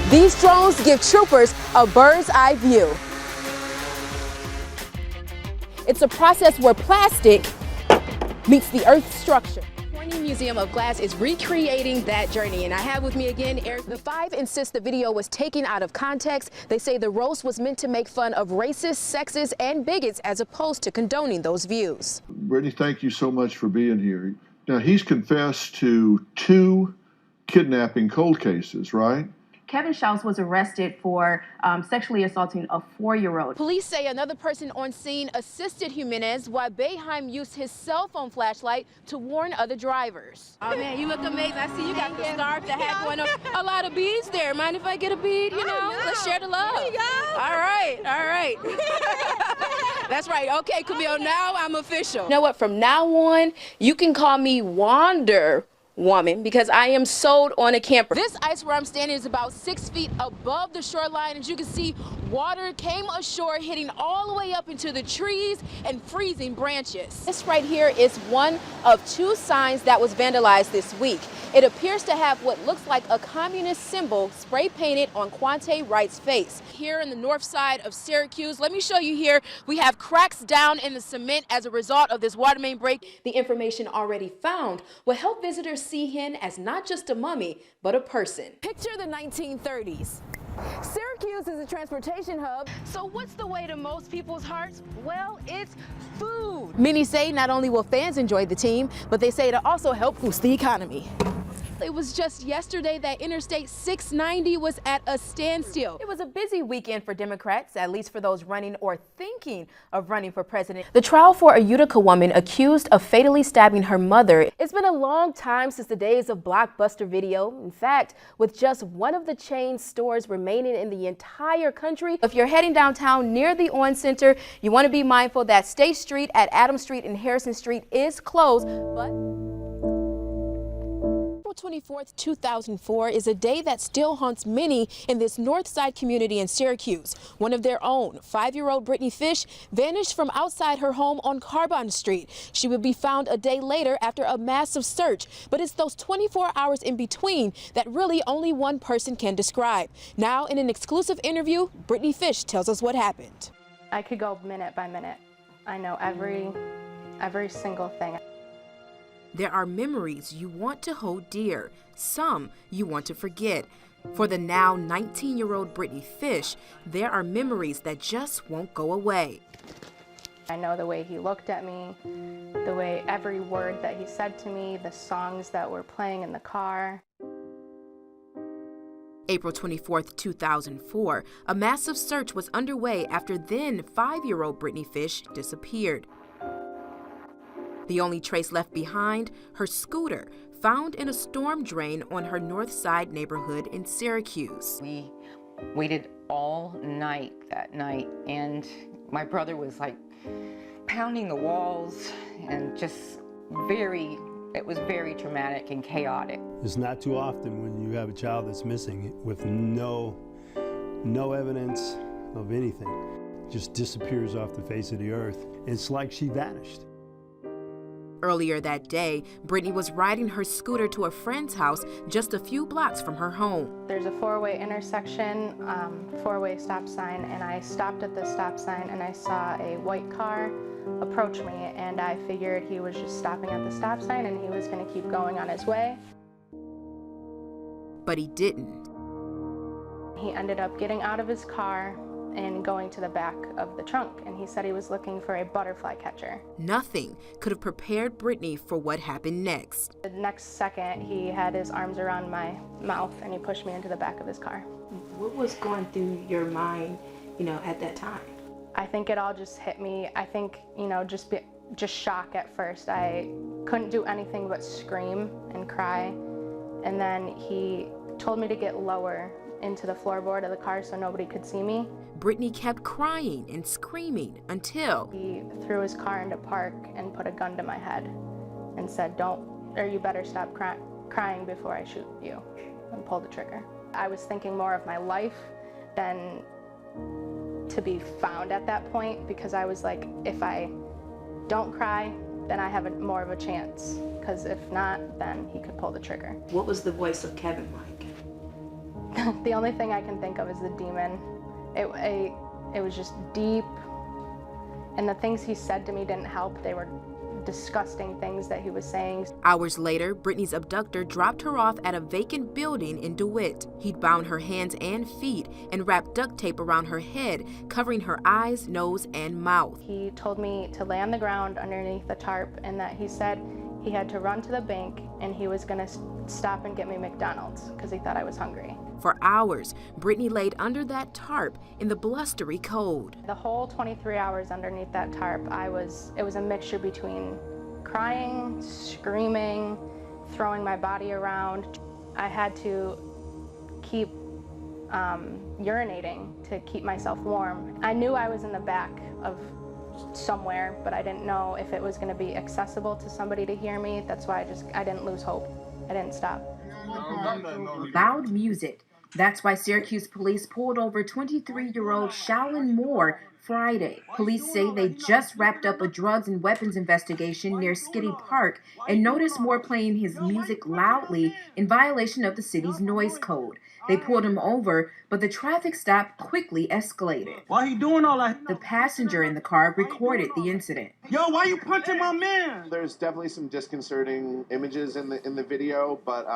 These drones give troopers a bird's eye view. It's a process where plastic meets the Earth's structure. The Museum of Glass is recreating that journey, and I have with me again Eric. The Five insist the video was taken out of context. They say the roast was meant to make fun of racists, sexists, and bigots as opposed to condoning those views. Brittany, thank you so much for being here. Now, he's confessed to 2 kidnapping cold cases, right? Kevin Schaus was arrested for sexually assaulting a 4-year-old. Police say another person on scene assisted Jimenez while Boeheim used his cell phone flashlight to warn other drivers. Oh man, you look amazing. I see you got the scarf, the hat going on. A lot of beads there. Mind if I get a bead? You know, let's share the love. There you go. All right, all right. That's right. Okay, Camille, now I'm official. You know what? From now on, you can call me Wonder Woman because I am sold on a camper. This ice where I'm standing is about 6 feet above the shoreline. As you can see, water came ashore, hitting all the way up into the trees and freezing branches. This right here is one of 2 signs that was vandalized this week. It appears to have what looks like a communist symbol spray painted on Quante Wright's face. Here in the north side of Syracuse, let me show you here, we have cracks down in the cement as a result of this water main break. The information already found will help visitors see him as not just a mummy, but a person. Picture the 1930s. Syracuse is a transportation hub. So what's the way to most people's hearts? Well, it's food. Many say not only will fans enjoy the team, but they say it'll also help boost the economy. It was just yesterday that Interstate 690 was at a standstill. It was a busy weekend for Democrats, at least for those running or thinking of running for president. The trial for a Utica woman accused of fatally stabbing her mother. It's been a long time since the days of Blockbuster Video. In fact, with just one of the chain stores remaining in the entire country, if you're heading downtown near the On Center, you want to be mindful that State Street at Adams Street and Harrison Street is closed, but April 24th, 2004 is a day that still haunts many in this north side community in Syracuse. One of their own, 5-year-old Brittany Fish, vanished from outside her home on Carbon Street. She would be found a day later after a massive search, but it's those 24 hours in between that really only one person can describe. Now, in an exclusive interview, Brittany Fish tells us what happened. I could go minute by minute. I know every single thing. There are memories you want to hold dear, some you want to forget. For the now 19-year-old Brittany Fish, there are memories that just won't go away. I know the way he looked at me, the way every word that he said to me, the songs that were playing in the car. April 24th, 2004, a massive search was underway after then 5-year-old Brittany Fish disappeared. The only trace left behind, her scooter, found in a storm drain on her north side neighborhood in Syracuse. We waited all night that night, and my brother was like pounding the walls and just it was very traumatic and chaotic. It's not too often when you have a child that's missing with no evidence of anything, just disappears off the face of the earth. It's like she vanished. Earlier that day, Brittany was riding her scooter to a friend's house just a few blocks from her home. There's a 4-way intersection, 4-way stop sign, and I stopped at the stop sign and I saw a white car approach me, and I figured he was just stopping at the stop sign and he was going to keep going on his way. But he didn't. He ended up getting out of his car and going to the back of the trunk, and he said he was looking for a butterfly catcher. Nothing could have prepared Brittany for what happened next. The next second, he had his arms around my mouth and he pushed me into the back of his car. What was going through your mind, at that time? I think it all just hit me. I think, just shock at first. I couldn't do anything but scream and cry. And then he told me to get lower into the floorboard of the car so nobody could see me. Brittany kept crying and screaming until he threw his car into park and put a gun to my head and said, you better stop crying before I shoot you, and pulled the trigger. I was thinking more of my life than to be found at that point, because I was like, if I don't cry, then I have more of a chance, because if not, then he could pull the trigger. What was the voice of Kevin like? The only thing I can think of is the demon. It was just deep, and the things he said to me didn't help. They were disgusting things that he was saying. Hours later, Brittany's abductor dropped her off at a vacant building in DeWitt. He'd bound her hands and feet and wrapped duct tape around her head, covering her eyes, nose, and mouth. He told me to lay on the ground underneath the tarp, and that he said he had to run to the bank and he was going to stop and get me McDonald's because he thought I was hungry. For hours, Brittany laid under that tarp in the blustery cold. The whole 23 hours underneath that tarp, it was a mixture between crying, screaming, throwing my body around. I had to keep urinating to keep myself warm. I knew I was in the back of somewhere, but I didn't know if it was going to be accessible to somebody to hear me. That's why I didn't lose hope. I didn't stop. Loud music. That's why Syracuse police pulled over 23-year-old Shaolin Moore Friday. Police say they just wrapped up a drugs and weapons investigation near Skiddy Park and noticed Moore playing his music loudly in violation of the city's noise code. They pulled him over, but the traffic stop quickly escalated. Why he doing all that? The passenger in the car recorded the incident. Yo, why you punching my man? There's definitely some disconcerting images in the video, but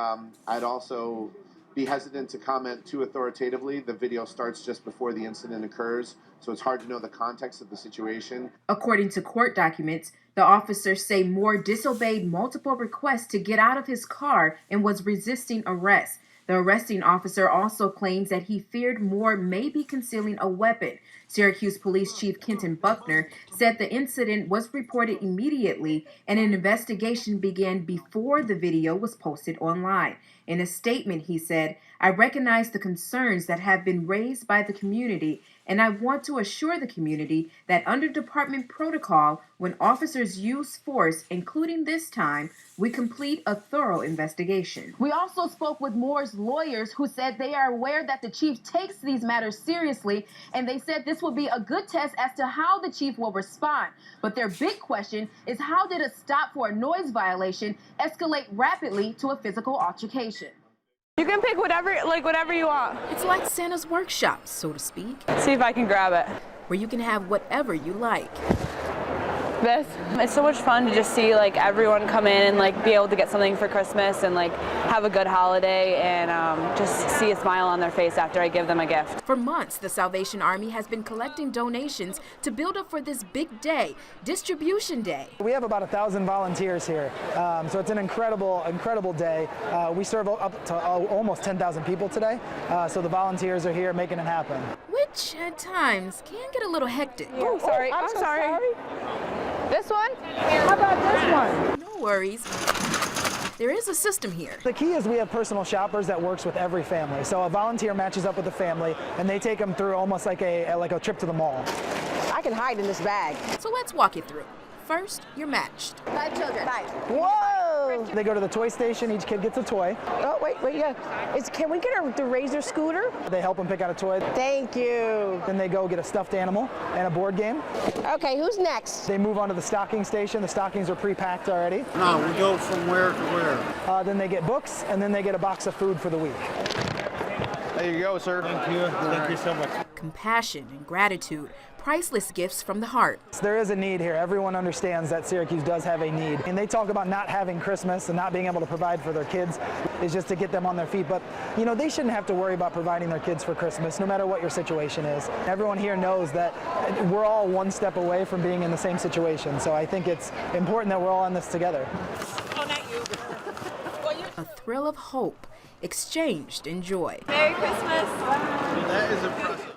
I'd also be hesitant to comment too authoritatively. The video starts just before the incident occurs, so it's hard to know the context of the situation. According to court documents, the officers say Moore disobeyed multiple requests to get out of his car and was resisting arrest. The arresting officer also claims that he feared Moore may be concealing a weapon. Syracuse Police Chief Kenton Buckner said the incident was reported immediately and an investigation began before the video was posted online. In a statement, he said, "I recognize the concerns that have been raised by the community, and I want to assure the community that under department protocol, when officers use force, including this time, we complete a thorough investigation." We also spoke with Moore's lawyers who said they are aware that the chief takes these matters seriously, and they said this will be a good test as to how the chief will respond. But their big question is, how did a stop for a noise violation escalate rapidly to a physical altercation? You can pick whatever you want. It's like Santa's workshop, so to speak, See if I can grab it. where you can have whatever you like. This. It's so much fun to just see everyone come in and be able to get something for Christmas and have a good holiday and just see a smile on their face after I give them a gift. For months, the Salvation Army has been collecting donations to build up for this big day, Distribution Day. We have about 1,000 volunteers here, so it's an incredible day. We serve up to almost 10,000 people today, so the volunteers are here making it happen. Which, at times, can get a little hectic. Oh, sorry. I'm sorry. This one? How about this one? No worries. There is a system here. The key is we have personal shoppers that works with every family. So a volunteer matches up with the family, and they take them through almost like a trip to the mall. I can hide in this bag. So let's walk you through. First, you're matched. 5 children. 5. Whoa! They go to the toy station. Each kid gets a toy. Oh, wait, yeah. Can we get the Razor scooter? They help them pick out a toy. Thank you. Then they go get a stuffed animal and a board game. Okay, who's next? They move on to the stocking station. The stockings are pre-packed already. No, we go from where to where? Then they get books, and then they get a box of food for the week. There you go, sir. Thank you. Thank you so much. Compassion and gratitude, priceless gifts from the heart. There is a need here. Everyone understands that Syracuse does have a need. And they talk about not having Christmas and not being able to provide for their kids is just to get them on their feet. But, they shouldn't have to worry about providing their kids for Christmas, no matter what your situation is. Everyone here knows that we're all one step away from being in the same situation. So I think it's important that we're all in this together. Oh, not you. A thrill of hope, exchanged in joy. Merry Christmas. That is impressive.